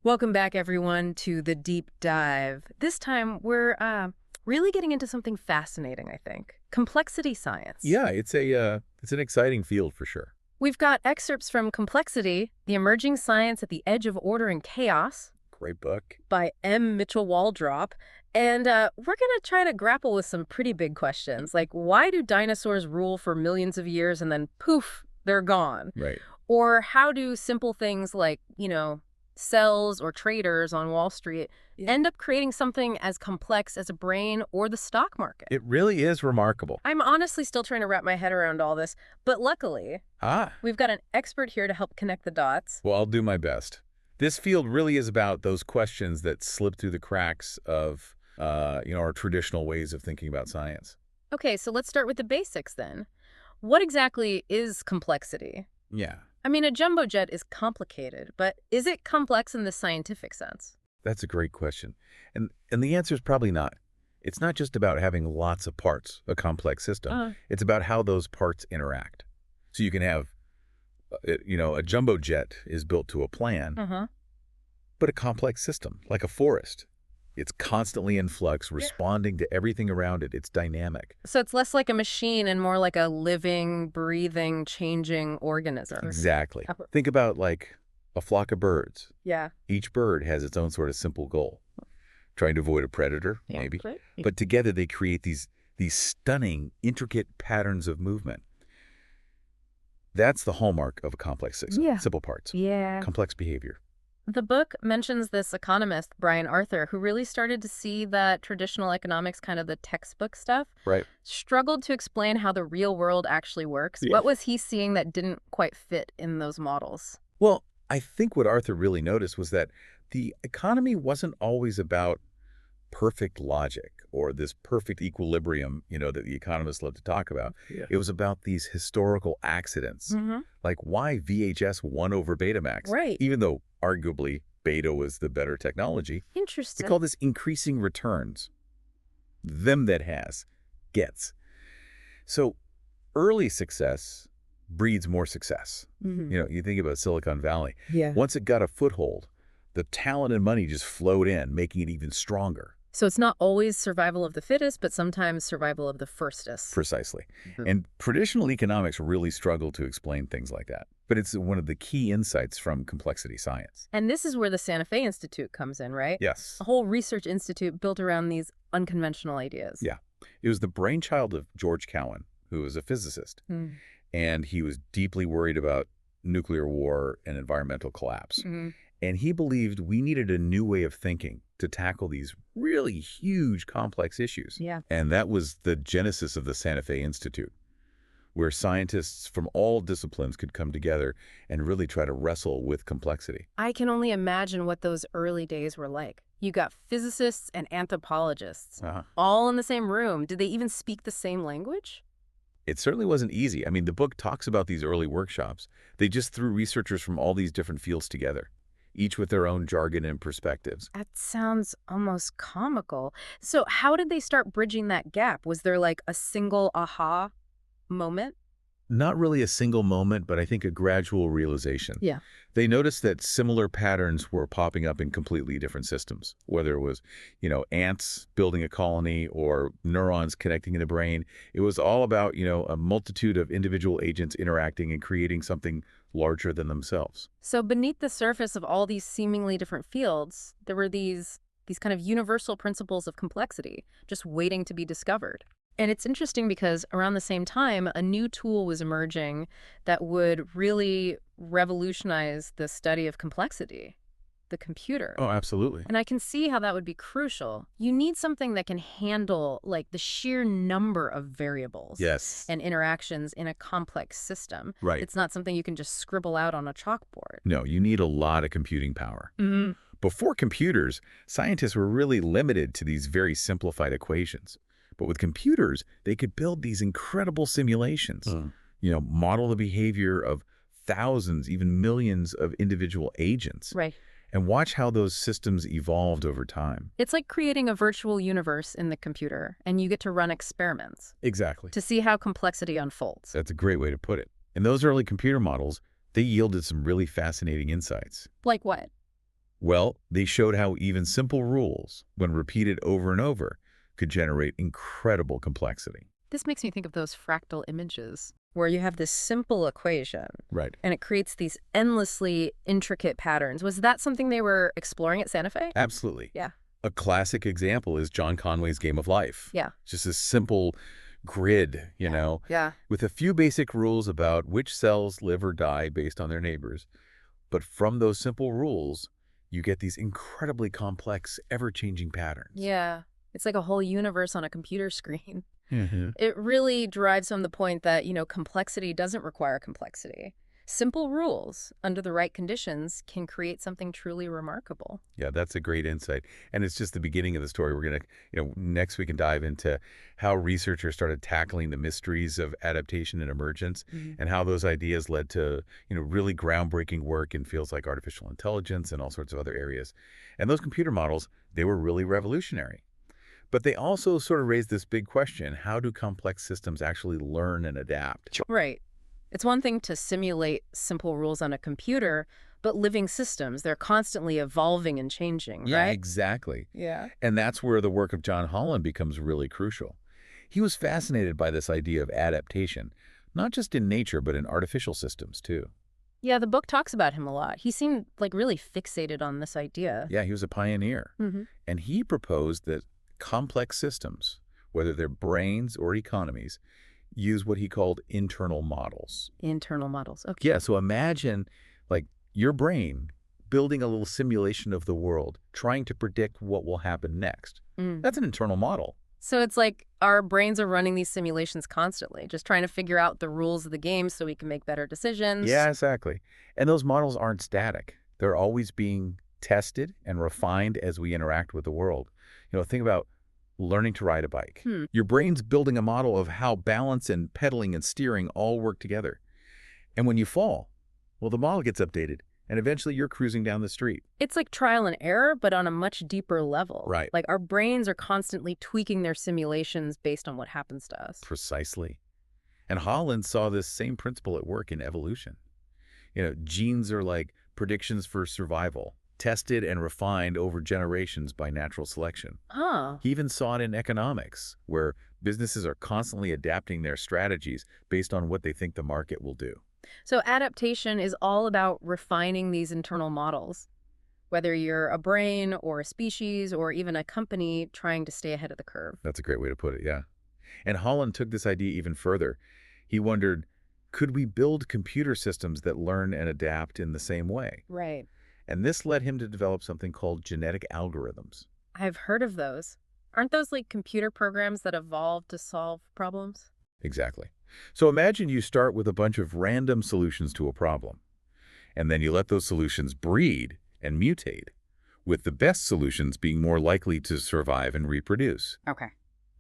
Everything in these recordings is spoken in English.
Welcome back, everyone, to the deep dive. This time, we're really getting into something fascinating, I think. Complexity science. Yeah, it's an exciting field for sure. We've got excerpts from Complexity, The Emerging Science at the Edge of Order and Chaos Great book. by M. Mitchell Waldrop. And we're going to try to grapple with some pretty big questions, like why do dinosaurs rule for millions of years and then poof, they're gone? Right. Or how do simple things like, cells or traders on Wall Street end up creating something as complex as a brain or the stock market? It really is remarkable. I'm honestly still trying to wrap my head around all this, but luckily, we've got an expert here to help connect the dots. Well, I'll do my best. This field really is about those questions that slip through the cracks of, our traditional ways of thinking about science. Okay, so let's start with the basics then. What exactly is complexity? Yeah, I mean, a jumbo jet is complicated, but is it complex in the scientific sense? that's a great question. And the answer is probably not. It's not just about having lots of parts, a complex system. It's about how those parts interact. So you can have, a jumbo jet is built to a plan, but a complex system, like a forest. It's constantly in flux, responding to everything around it. It's dynamic. So it's less like a machine and more like a living, breathing, changing organism. Exactly. Think about like a flock of birds. Yeah. Each bird has its own sort of simple goal. Trying to avoid a predator, maybe. But together they create these stunning, intricate patterns of movement. That's the hallmark of a complex system. Yeah. Simple parts. Yeah. Complex behavior. The book mentions this economist, Brian Arthur, who really started to see that traditional economics, kind of the textbook stuff, Right. struggled to explain how the real world actually works. Yeah. What was he seeing that didn't quite fit in those models? Well, I think what Arthur really noticed was that the economy wasn't always about perfect logic or this perfect equilibrium, that the economists love to talk about. Yeah. It was about these historical accidents, like why VHS won over Betamax, Right. even though arguably Beta was the better technology. Interesting. They call this increasing returns. Them that has, gets. So early success breeds more success. You think about Silicon Valley. Yeah. Once it got a foothold, the talent and money just flowed in, making it even stronger. So it's not always survival of the fittest, but sometimes survival of the firstest. Precisely. And traditional economics really struggle to explain things like that. But it's one of the key insights from complexity science. And this is where the Santa Fe Institute comes in, right? Yes. A whole research institute built around these unconventional ideas. Yeah. It was the brainchild of George Cowan, who was a physicist. And he was deeply worried about nuclear war and environmental collapse. And he believed we needed a new way of thinking to tackle these really huge, complex issues. Yeah. And that was the genesis of the Santa Fe Institute, where scientists from all disciplines could come together and really try to wrestle with complexity. I can only imagine what those early days were like. You got physicists and anthropologists all in the same room. Did they even speak the same language? It certainly wasn't easy. I mean, the book talks about these early workshops. They just threw researchers from all these different fields together, each with their own jargon and perspectives. That sounds almost comical. So how did they start bridging that gap? Was there like a single aha moment? Not really a single moment, but I think a gradual realization. Yeah. They noticed that similar patterns were popping up in completely different systems, whether it was, ants building a colony or neurons connecting in the brain. It was all about, a multitude of individual agents interacting and creating something larger than themselves. So beneath the surface of all these seemingly different fields, there were these kind of universal principles of complexity just waiting to be discovered. And it's interesting because around the same time, a new tool was emerging that would really revolutionize the study of complexity, the computer. Oh, absolutely. And I can see how that would be crucial. You need something that can handle like the sheer number of variables and interactions in a complex system. Right. It's not something you can just scribble out on a chalkboard. No, you need a lot of computing power. Before computers, scientists were really limited to these very simplified equations. But with computers, they could build these incredible simulations, model the behavior of thousands, even millions of individual agents. Right. And watch how those systems evolved over time. It's like creating a virtual universe in the computer, and you get to run experiments. Exactly. To see how complexity unfolds. That's a great way to put it. And those early computer models, they yielded some really fascinating insights. Like what? Well, they showed how even simple rules, when repeated over and over, could generate incredible complexity. This makes me think of those fractal images where you have this simple equation Right. and it creates these endlessly intricate patterns. Was that something they were exploring at Santa Fe? Absolutely. Yeah. A classic example is John Conway's Game of Life. Yeah. Just a simple grid, Yeah. with a few basic rules about which cells live or die based on their neighbors. But from those simple rules, you get these incredibly complex, ever-changing patterns. Yeah. It's like a whole universe on a computer screen. Hmm. It really drives home the point that, complexity doesn't require complexity. Simple rules, under the right conditions, can create something truly remarkable. Yeah, that's a great insight. And it's just the beginning of the story. We're going to, next we can dive into how researchers started tackling the mysteries of adaptation and emergence Mhm. and how those ideas led to, really groundbreaking work in fields like artificial intelligence and all sorts of other areas. And those computer models, they were really revolutionary. But they also sort of raised this big question: how do complex systems actually learn and adapt? Sure. Right. It's one thing to simulate simple rules on a computer, but living systems, they're constantly evolving and changing, Yeah, right? exactly. Yeah. And that's where the work of John Holland becomes really crucial. He was fascinated by this idea of adaptation, not just in nature, but in artificial systems, too. Yeah, the book talks about him a lot. He seemed like really fixated on this idea. Yeah, he was a pioneer. Hmm. And he proposed that complex systems, whether they're brains or economies, use what he called internal models. Internal models. Okay. Yeah, so imagine, like, your brain building a little simulation of the world, trying to predict what will happen next. Mm. That's an internal model. So it's like our brains are running these simulations constantly, just trying to figure out the rules of the game so we can make better decisions. Yeah, exactly. And those models aren't static. They're always being tested and refined as we interact with the world. Think about learning to ride a bike. Hmm. Your brain's building a model of how balance and pedaling and steering all work together. And when you fall, well, the model gets updated, and eventually you're cruising down the street. It's like trial and error, but on a much deeper level. Right. Like our brains are constantly tweaking their simulations based on what happens to us. Precisely. And Holland saw this same principle at work in evolution. Genes are like predictions for survival, tested and refined over generations by natural selection. Huh. He even saw it in economics, where businesses are constantly adapting their strategies based on what they think the market will do. So adaptation is all about refining these internal models, whether you're a brain or a species or even a company trying to stay ahead of the curve. That's a great way to put it, yeah. And Holland took this idea even further. He wondered, could we build computer systems that learn and adapt in the same way? Right. And this led him to develop something called genetic algorithms. I've heard of those. Aren't those like computer programs that evolve to solve problems? Exactly. So imagine you start with a bunch of random solutions to a problem, and then you let those solutions breed and mutate, with the best solutions being more likely to survive and reproduce. Okay.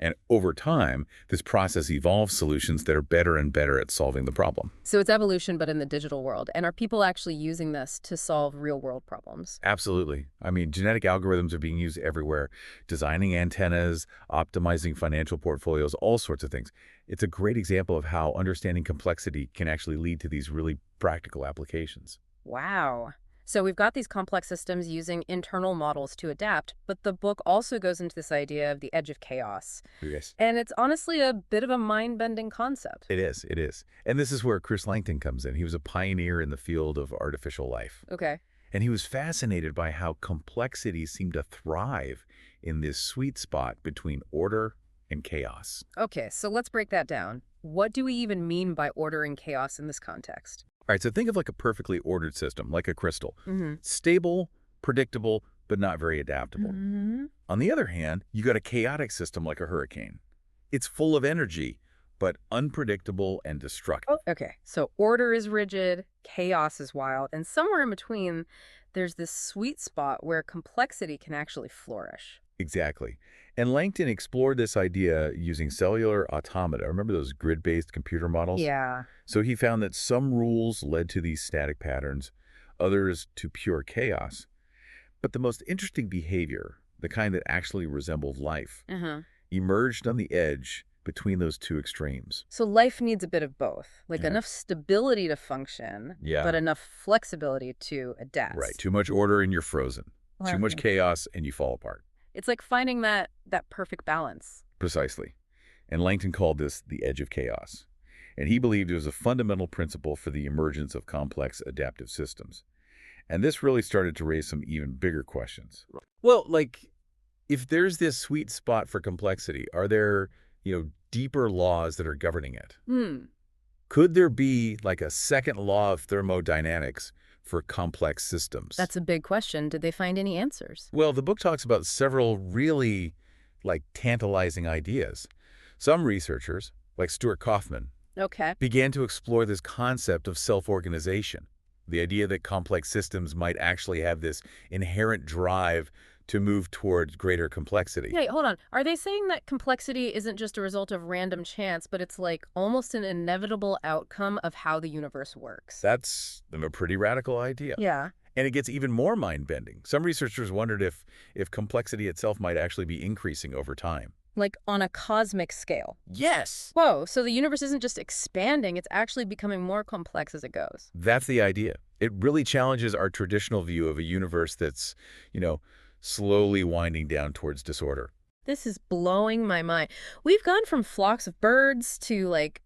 And over time, this process evolves solutions that are better and better at solving the problem. So it's evolution, but in the digital world. And are people actually using this to solve real-world problems? Absolutely. I mean, genetic algorithms are being used everywhere, designing antennas, optimizing financial portfolios, all sorts of things. It's a great example of how understanding complexity can actually lead to these really practical applications. Wow. So we've got these complex systems using internal models to adapt, but the book also goes into this idea of the edge of chaos. Yes. And it's honestly a bit of a mind-bending concept. It is, it is. And this is where Chris Langton comes in. He was a pioneer in the field of artificial life. Okay. And he was fascinated by how complexity seemed to thrive in this sweet spot between order and chaos. Okay, so let's break that down. What do we even mean by order and chaos in this context? All right, so think of like a perfectly ordered system, like a crystal. Mm-hmm. Stable, predictable, but not very adaptable. Mm-hmm. On the other hand, you got a chaotic system like a hurricane. It's full of energy, but unpredictable and destructive. Okay, so order is rigid, chaos is wild, and somewhere in between, there's this sweet spot where complexity can actually flourish. Exactly. And Langton explored this idea using cellular automata. Remember those grid-based computer models? Yeah. So he found that some rules led to these static patterns, others to pure chaos. But the most interesting behavior, the kind that actually resembled life, Uh-huh. emerged on the edge between those two extremes. So life needs a bit of both, like Yeah. enough stability to function, Yeah. but enough flexibility to Right. adapt. Too much order and you're frozen. Too much Wow. chaos and you fall apart. It's like finding that perfect balance. Precisely. And Langton called this the edge of chaos. And he believed it was a fundamental principle for the emergence of complex adaptive systems. And this really started to raise some even bigger questions. Well, like, if there's this sweet spot for complexity, are there, deeper laws that are governing it? Could there be like a second law of thermodynamics for complex systems? That's a big question. Did they find any answers? Well, the book talks about several really tantalizing ideas. Some researchers, like Stuart Kauffman, Okay. began to explore this concept of self-organization, the idea that complex systems might actually have this inherent drive to move towards greater complexity. Yeah, hold on. Are they saying that complexity isn't just a result of random chance, but it's like almost an inevitable outcome of how the universe works? That's a pretty radical idea. Yeah. And it gets even more mind-bending. Some researchers wondered if complexity itself might actually be increasing over time. Like on a cosmic scale. Yes! Whoa, so the universe isn't just expanding, it's actually becoming more complex as it goes. That's the idea. It really challenges our traditional view of a universe that's, slowly winding down towards disorder. This is blowing my mind. We've gone from flocks of birds to like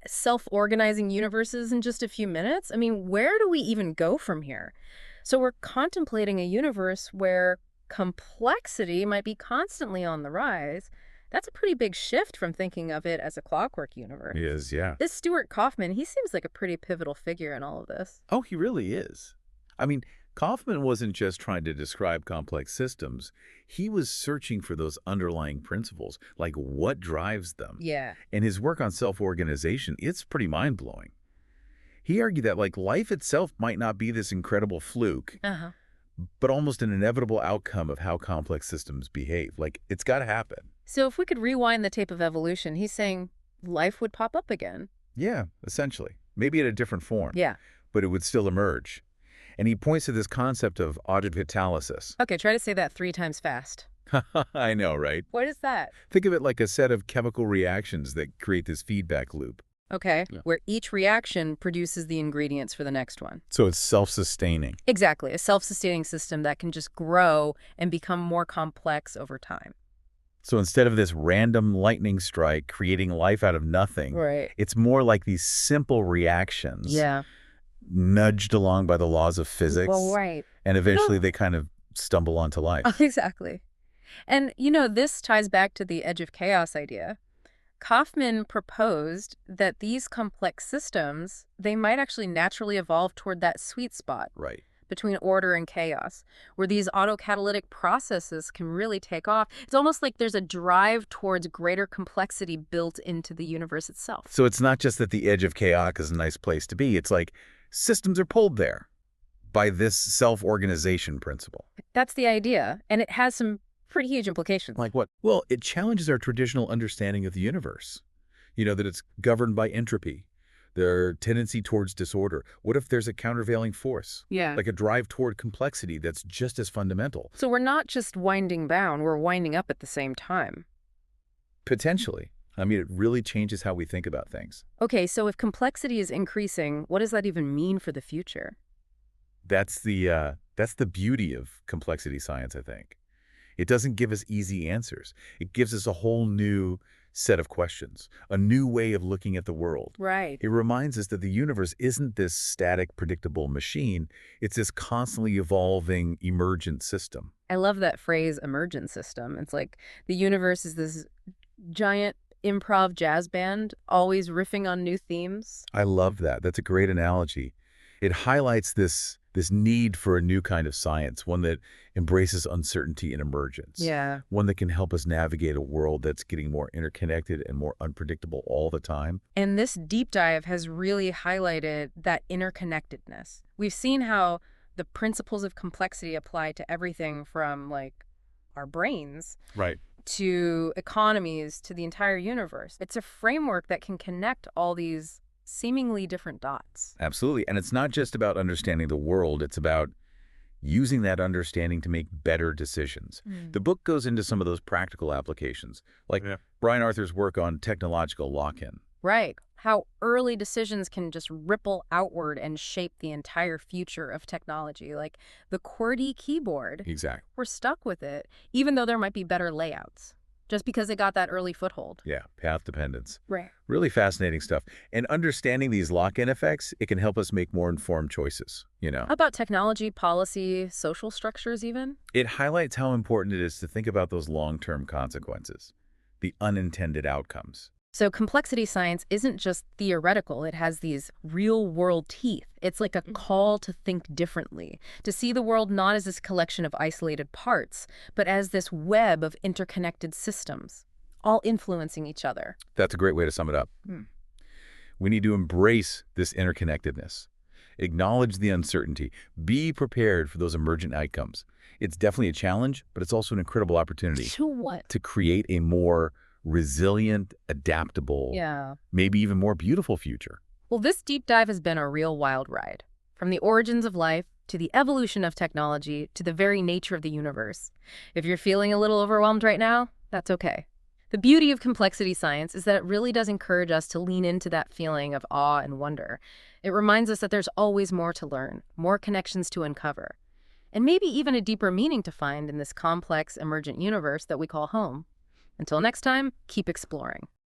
self-organizing universes in just a few minutes. I mean, where do we even go from here? So we're contemplating a universe where complexity might be constantly on the rise. That's a pretty big shift from thinking of it as a clockwork universe. Is, yeah. This Stuart Kauffman, he seems like a pretty pivotal figure in all of this. Oh, he really is. I mean, Kaufman wasn't just trying to describe complex systems. He was searching for those underlying principles, like what drives them. Yeah. And his work on self-organization, it's pretty mind-blowing. He argued that, life itself might not be this incredible fluke, Uh-huh. but almost an inevitable outcome of how complex systems behave. It's got to happen. So if we could rewind the tape of evolution, he's saying life would pop up again. Yeah, essentially. Maybe in a different form. Yeah. But it would still emerge. And he points to this concept of autocatalysis. Okay, try to say that 3 times fast. I know, right? What is that? Think of it like a set of chemical reactions that create this feedback loop. Okay, Yeah. where each reaction produces the ingredients for the next one. So it's self-sustaining. Exactly, a self-sustaining system that can just grow and become more complex over time. So instead of this random lightning strike creating life out of nothing, Right. it's more like these simple reactions Yeah. nudged along by the laws of physics. Well, right. And eventually they kind of stumble onto life. Exactly. And, this ties back to the edge of chaos idea. Kauffman proposed that these complex systems, they might actually naturally evolve toward that sweet spot Right. between order and chaos, where these autocatalytic processes can really take off. It's almost like there's a drive towards greater complexity built into the universe itself. So it's not just that the edge of chaos is a nice place to be. It's like systems are pulled there by this self-organization principle. That's the idea, and it has some pretty huge implications. Like what? Well, it challenges our traditional understanding of the universe. That it's governed by entropy, their tendency towards disorder. What if there's a countervailing force? Yeah. Like a drive toward complexity that's just as fundamental. So we're not just winding down, we're winding up at the same time. Potentially. I mean, it really changes how we think about things. Okay, so if complexity is increasing, what does that even mean for the future? That's the beauty of complexity science, I think. It doesn't give us easy answers. It gives us a whole new set of questions, a new way of looking at the world. Right. It reminds us that the universe isn't this static, predictable machine. It's this constantly evolving, emergent system. I love that phrase, emergent system. It's like the universe is this giant improv jazz band, always riffing on new themes. I love that. That's a great analogy. It highlights this need for a new kind of science, one that embraces uncertainty and emergence. Yeah. One that can help us navigate a world that's getting more interconnected and more unpredictable all the time. And this deep dive has really highlighted that interconnectedness. We've seen how the principles of complexity apply to everything from our brains Right. to economies to the entire universe. It's a framework that can connect all these seemingly different dots. Absolutely. And it's not just about understanding the world. It's about using that understanding to make better decisions. The book goes into some of those practical applications, like Brian Arthur's work on technological lock-in. Right. How early decisions can just ripple outward and shape the entire future of technology. Like the QWERTY keyboard, Exactly. we're stuck with it, even though there might be better layouts, just because it got that early foothold. Yeah, path dependence. Right. Really fascinating stuff. And understanding these lock-in effects, it can help us make more informed choices, you know. How about technology, policy, social structures even? It highlights how important it is to think about those long-term consequences, the unintended outcomes. So complexity science isn't just theoretical. It has these real-world teeth. It's like a call to think differently, to see the world not as this collection of isolated parts, but as this web of interconnected systems, all influencing each other. That's a great way to sum it up. We need to embrace this interconnectedness, acknowledge the uncertainty, be prepared for those emergent outcomes. It's definitely a challenge, but it's also an incredible opportunity To what? to create a more resilient, adaptable, maybe even more beautiful future. Well, this deep dive has been a real wild ride. From the origins of life, to the evolution of technology, to the very nature of the universe. If you're feeling a little overwhelmed right now, that's okay. The beauty of complexity science is that it really does encourage us to lean into that feeling of awe and wonder. It reminds us that there's always more to learn, more connections to uncover, and maybe even a deeper meaning to find in this complex, emergent universe that we call home. Until next time, keep exploring.